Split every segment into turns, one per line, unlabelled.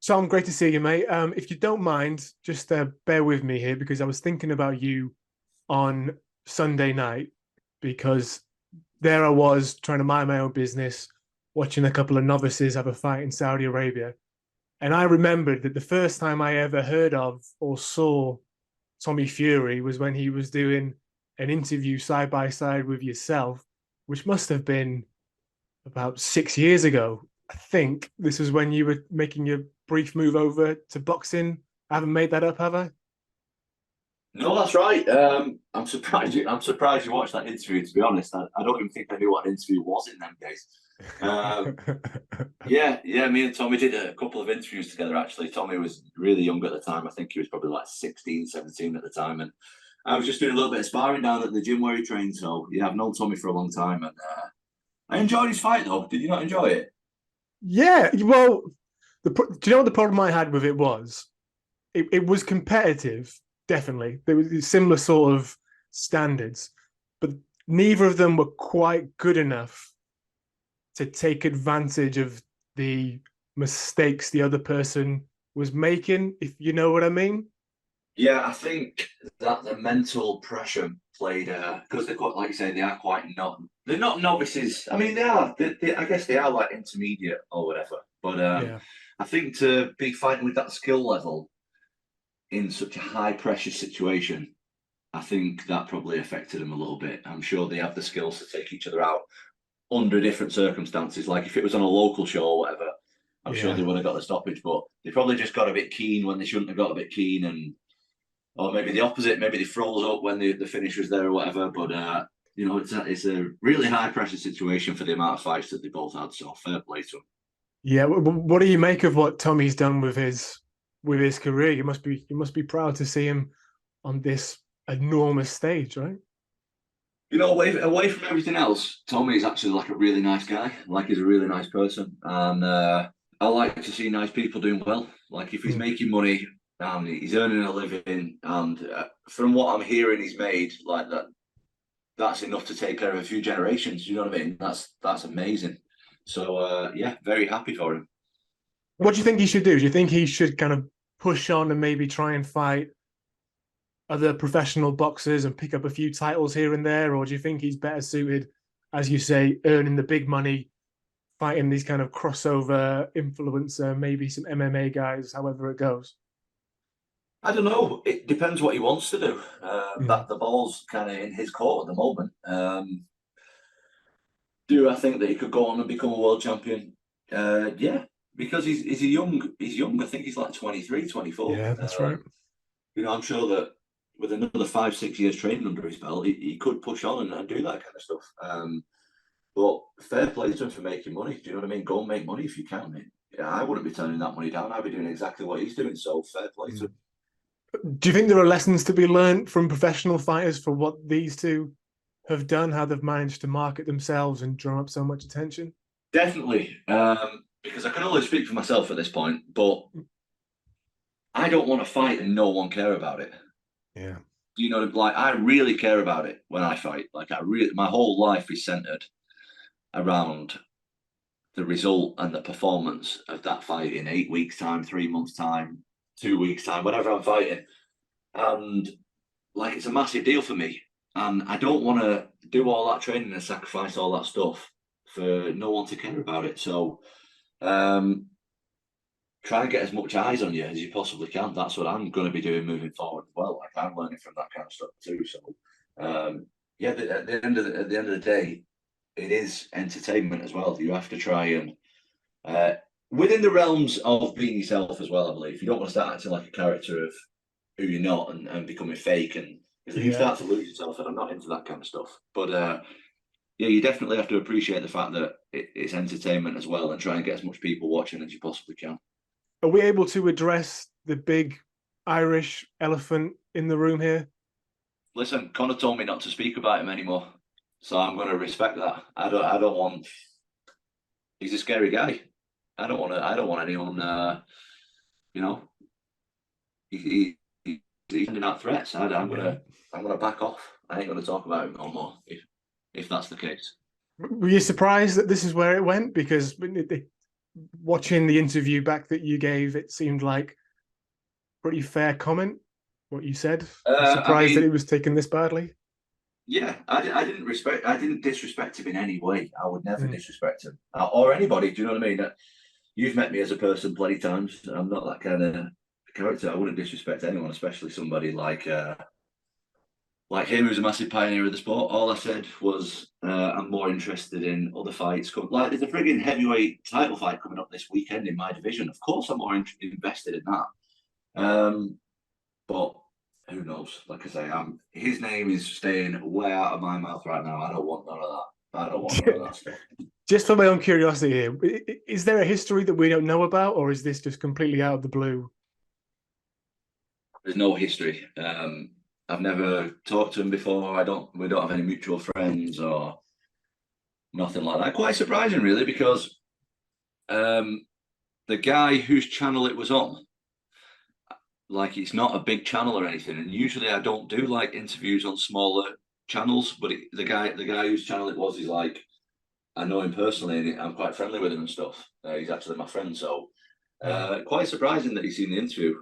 Tom, great to see you, mate. If you don't mind, just bear with me here because I was thinking about you on Sunday night because there I was trying to mind my own business, watching a couple of novices have a fight in Saudi Arabia. And I remembered that the first time I ever heard of or saw Tommy Fury was when he was doing an interview side by side with yourself, which must have been about 6 years ago. I think this was when you were making your brief move over to boxing. I haven't made that up, have I?
No, that's right. I'm surprised. I'm surprised you watched that interview. To be honest, I don't even think I knew what an interview was in them days. Um, yeah. Me and Tommy did a couple of interviews together. Actually, Tommy was really young at the time. I think he was probably like 16, 17 at the time, and I was just doing a little bit of sparring down at the gym where he trained. So yeah, I've known Tommy for a long time, and I enjoyed his fight though. Did you not enjoy it?
Yeah, well, do you know what the problem I had with it was? It was competitive, definitely. There was similar sort of standards, but neither of them were quite good enough to take advantage of the mistakes the other person was making, if you know what I mean.
Yeah, I think that the mental pressure played because they're quite, like you say, they are quite not. They're not novices. I mean, they are. I guess they are like intermediate or whatever. But
Yeah.
I think to be fighting with that skill level in such a high pressure situation, I think that probably affected them a little bit. I'm sure they have the skills to take each other out under different circumstances. Like if it was on a local show or whatever, I'm sure they
Yeah.
would have got the stoppage. But they probably just got a bit keen when they shouldn't have got a bit keen and or maybe the opposite. Maybe they froze up when the finish was there or whatever. But it's a really high pressure situation for the amount of fights that they both had. So fair play to them.
Yeah. What do you make of what Tommy's done with his career? You must be proud to see him on this enormous stage, right?
Away from everything else, Tommy is actually like a really nice guy. Like he's a really nice person, and I like to see nice people doing well. Like if he's
Mm.
making money and he's earning a living, and from what I'm hearing, he's made like that. That's enough to take care of a few generations. You know what I mean? That's amazing. So yeah, very happy for him.
What do you think he should do? Do you think he should kind of push on and maybe try and fight other professional boxers and pick up a few titles here and there, or do you think he's better suited, as you say, earning the big money, fighting these kind of crossover influencer, maybe some MMA guys, however it goes?
I don't know. It depends what he wants to do.
Mm.
That the ball's kind of in his court at the moment. Do I think that he could go on and become a world champion? Yeah, because he's young. I think he's like 23, 24.
Yeah, that's right.
I'm sure that with another 5, 6 years training under his belt, he could push on and do that kind of stuff. But fair play to him for making money. Do you know what I mean? Go and make money if you can. Yeah, I wouldn't be turning that money down. I'd be doing exactly what he's doing. So fair play to
Mm.
him.
Do you think there are lessons to be learned from professional fighters for what these two have done, how they've managed to market themselves and draw up so much attention?
Definitely. Because I can only speak for myself at this point, but I don't want to fight and no one care about it.
Yeah.
Like I really care about it when I fight. Like my whole life is centered around the result and the performance of that fight in 8 weeks' time, 3 months' time, 2 weeks' time, whatever I'm fighting. And like it's a massive deal for me. And I don't want to do all that training and sacrifice all that stuff for no one to care about it. So um, try and get as much eyes on you as you possibly can. That's what I'm going to be doing moving forward as well. Like I'm learning from that kind of stuff too. So yeah, at the end of the day, it is entertainment as well. You have to try and uh, within the realms of being yourself as well. I believe you don't want to start acting like a character of who you're not and becoming fake and because you
Yeah.
start to lose yourself and I'm not into that kind of stuff. But yeah, you definitely have to appreciate the fact that it's entertainment as well and try and get as much people watching as you possibly can.
Are we able to address the big Irish elephant in the room here?
Listen, Connor told me not to speak about him anymore, so I'm going to respect that. I don't want. He's a scary guy. I don't want anyone. You know, he's sending out threats.
Yeah.
I'm gonna back off. I ain't gonna talk about him no more if that's the case.
Were you surprised that this is where it went? Because watching the interview back that you gave, it seemed like pretty fair comment. What you said. I'm
I
surprised that
mean,
it was taken this badly.
yeah, I didn't disrespect him in any way. I would never
Mm.
disrespect him or anybody. Do you know what I mean? You've met me as a person plenty times. I'm not that kind of character. I wouldn't disrespect anyone, especially somebody like him, who's a massive pioneer of the sport. All I said was I'm more interested in other fights. Like there's a frigging heavyweight title fight coming up this weekend in my division. Of course, I'm more invested in that. But who knows? Like I say, his name is staying way out of my mouth right now. I don't want none of that. I don't want none of that stuff.
Just for my own curiosity here, is there a history that we don't know about, or is this just completely out of the blue?
There's no history. I've never talked to him before. We don't have any mutual friends or nothing like that. Quite surprising, really, because the guy whose channel it was on, like it's not a big channel or anything. And usually I don't do like interviews on smaller channels, but the guy whose channel it was is like I know him personally and I'm quite friendly with him and stuff. He's actually my friend, so quite surprising that he's seen the interview.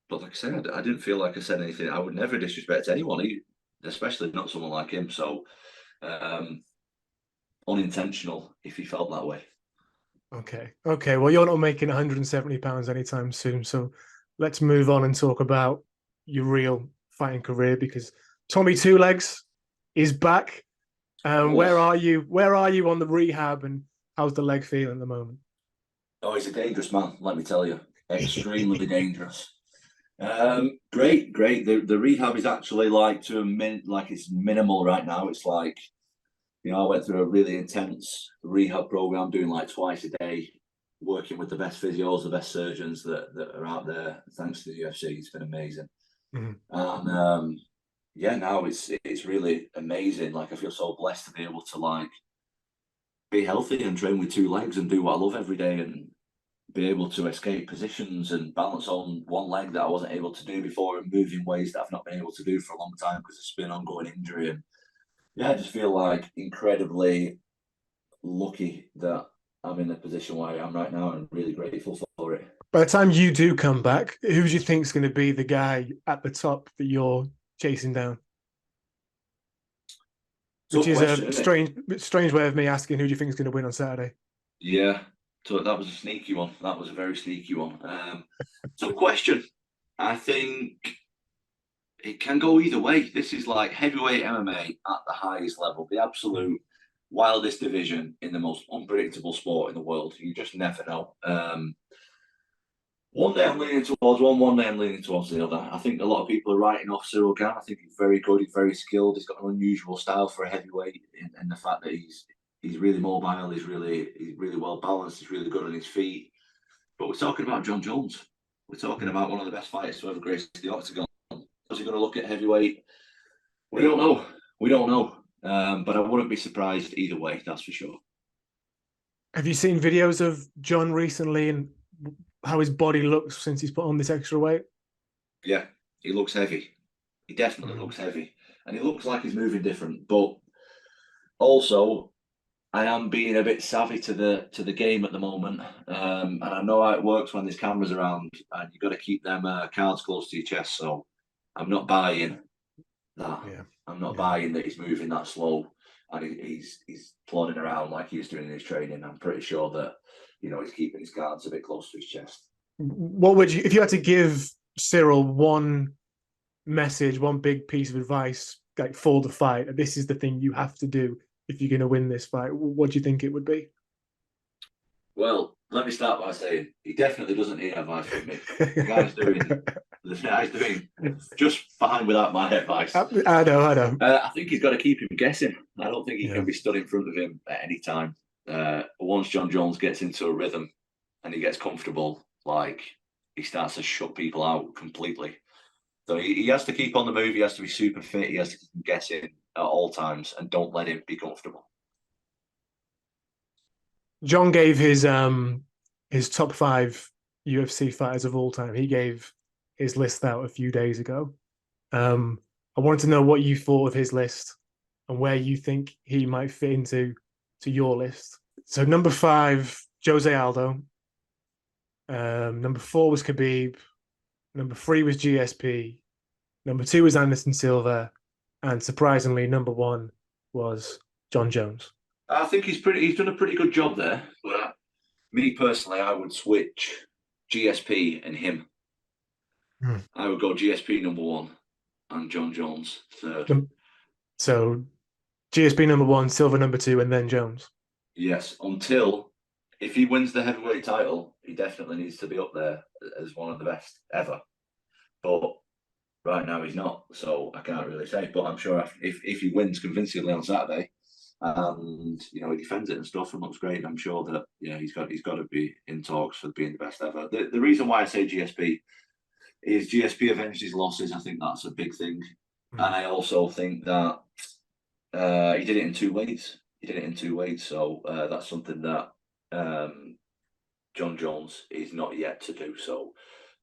But like I said, I didn't feel like I said anything. I would never disrespect anyone, especially not someone like him. So unintentional if he felt that way.
Okay. Okay. Well, you're not making £170 anytime soon. So let's move on and talk about your real fighting career because Tommy Two Legs is back. Where
Oh,
are you? Where are you on the rehab and how's the leg feeling at the moment?
oh, he's a dangerous man, let me tell you. Extremely dangerous. Great, great. The rehab is actually like it's minimal right now. It's like I went through a really intense rehab program, doing like twice a day, working with the best physios, the best surgeons that are out there. Thanks to the UFC, it's been amazing.
Mhm.
And yeah, now it's really amazing. Like I feel so blessed to be able to like be healthy and train with two legs and do what I love every day and be able to escape positions and balance on one leg that I wasn't able to do before and move in ways that I've not been able to do for a long time because it's been an ongoing injury. And yeah, I just feel like incredibly lucky that I'm in the position where I am right now and really grateful for it.
By the time you do come back, who do you think is going to be the guy at the top that you're chasing down? Which
Tough
is a
question, isn't it?
strange way of me asking who do you think is going to win on Saturday?
Yeah. So that was a sneaky one. That was a very sneaky one. Tough question. I think it can go either way. This is like heavyweight MMA at the highest level, the absolute wildest division in the most unpredictable sport in the world. You just never know. One day I'm leaning towards one day I'm leaning towards the other. I think a lot of people are writing off Cyril Gane. I think he's very good, he's very skilled, he's got an unusual style for a heavyweight in the fact that he's really mobile, he's really well balanced, he's really good on his feet. But we're talking about Jon Jones. We're talking about one of the best fighters to ever grace the octagon. Is he going to look at heavyweight? We don't know. We don't know. But I wouldn't be surprised either way, that's for sure.
Have you seen videos of John recently and how his body looks since he's put on this extra weight?
Yeah, he looks heavy. He definitely
Mm.
looks heavy. And he looks like he's moving different. But also, I am being a bit savvy to the game at the moment. And I know how it works when there's cameras around and you've got to keep them cards close to your chest. So I'm not buying that.
Yeah,
I'm not
yeah.
buying that he's moving that slow and he's plodding around like he was doing in his training. I'm pretty sure that he's keeping his cards a bit close to his chest.
What would you, if you had to give Cyril one message, one big piece of advice, like for the fight, this is the thing you have to do if you're going to win this fight? What do you think it would be?
Well, let me start by saying he definitely doesn't need advice from me. The guy's doing just fine without my advice.
I know, I know.
I think he's got to keep him guessing. I don't think he
Yeah.
can be stood in front of him at any time. Once Jon Jones gets into a rhythm and he gets comfortable, like he starts to shut people out completely. So he has to keep on the move. He has to be super fit. He has to keep guessing at all times and don't let him be comfortable.
John gave his top five UFC fighters of all time. He gave his list out a few days ago. I wanted to know what you thought of his list and where you think he might fit into your list. So number five, Jose Aldo. Number 4 was Khabib. Number 3 was GSP. Number 2 was Anderson Silva. And surprisingly, number 1 was Jon Jones.
I think he's done a pretty good job there. But me personally, I would switch GSP and him. I would go GSP number 1 and Jon Jones third.
So GSP number 1, Silva number 2, and then Jones.
Yes, until if he wins the heavyweight title, he definitely needs to be up there as one of the best ever. But right now he's not, so I can't really say. But I'm sure if he wins convincingly on Saturday, and he defends it and stuff and looks great, I'm sure that he's got to be in talks for being the best ever. The reason why I say GSP is GSP avenged his losses. I think that's a big thing, and I also think that he did it in 2 weights. So that's something that Jon Jones is not yet to do. So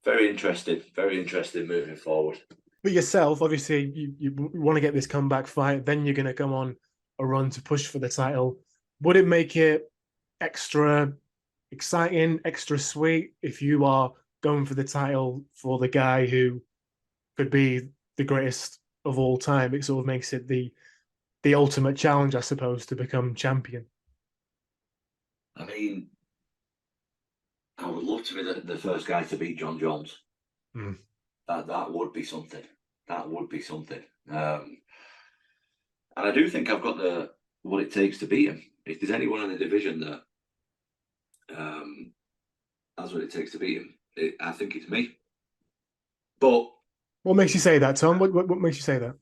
very interesting moving forward.
But yourself, obviously, you want to get this comeback fight, then you're going to come on a run to push for the title. Would it make it extra exciting, extra sweet if you are going for the title for the guy who could be the greatest of all time? It sort of makes it the ultimate challenge, I suppose, to become champion.
I mean, I would love to be the first guy to beat Jon Jones. That would be something. And I do think I've got what it takes to beat him. If there's anyone in the division that has what it takes to beat him, I think it's me. But
what makes you say that, Tom? What makes you say that?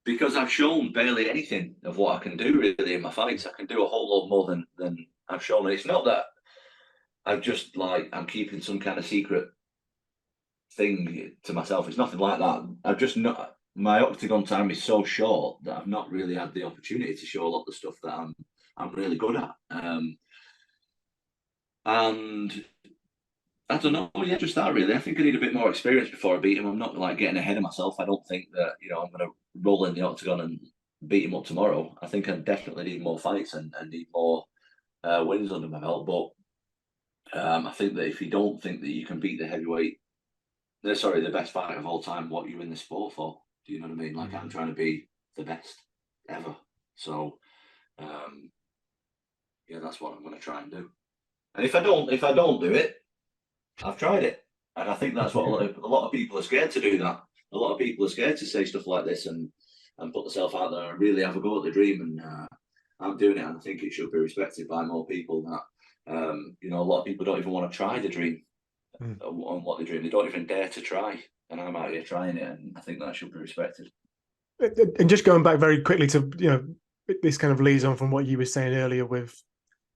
Because I've shown barely anything of what I can do really in my fights. I can do a whole lot more than I've shown. And it's not that I'm keeping some kind of secret thing to myself. It's nothing like that. I've just not. My octagon time is so short that I've not really had the opportunity to show a lot of the stuff that I'm really good at. And I don't know. Yeah, just that really. I think I need a bit more experience before I beat him. I'm not getting ahead of myself. I don't think that I'm going to roll in the octagon and beat him up tomorrow. I think I definitely need more fights and need more wins under my belt. But I think that if you don't think that you can beat the best fighter of all time, what you're in the sport for? Do you know what I mean? I'm trying to be the best ever. So, that's what I'm going to try and do. And if I don't do it, I've tried it. And I think that's what a lot of people are scared to do. That a lot of people are scared to say stuff like this and put themselves out there and really have a go at the dream. And I'm doing it, and I think it should be respected by more people. That a lot of people don't even want to try the dream on what they dream. They don't even dare to try. And I'm out here trying it, and I think that should be respected.
And just going back very quickly to, this kind of leads on from what you were saying earlier with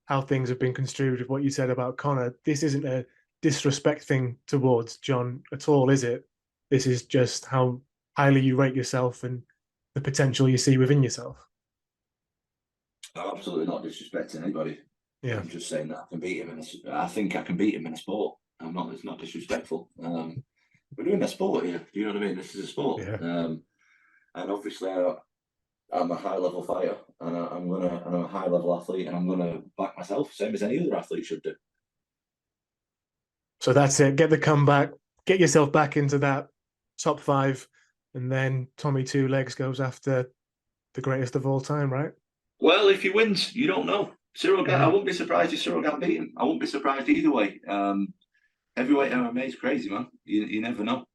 how things have been construed, with what you said about Conor. This isn't a disrespect thing towards Jon at all, is it? This is just how highly you rate yourself and the potential you see within yourself.
I'm absolutely not disrespecting anybody.
Yeah.
I'm just saying that I can beat him. I think I can beat him in a sport. It's not disrespectful. We're doing a sport here. Do you know what I mean? This is a sport.
Yeah.
And obviously, I'm a high level fighter, and I'm a high level athlete, and I'm gonna back myself, same as any other athlete should do.
So that's it. Get the comeback. Get yourself back into that top 5, and then Tommy Two Legs goes after the greatest of all time, right?
Well, if he wins, you don't know. Cyril Gane, I wouldn't be surprised if Cyril Gane beat him. I wouldn't be surprised either way. Heavyweight MMA is crazy, man. You never know.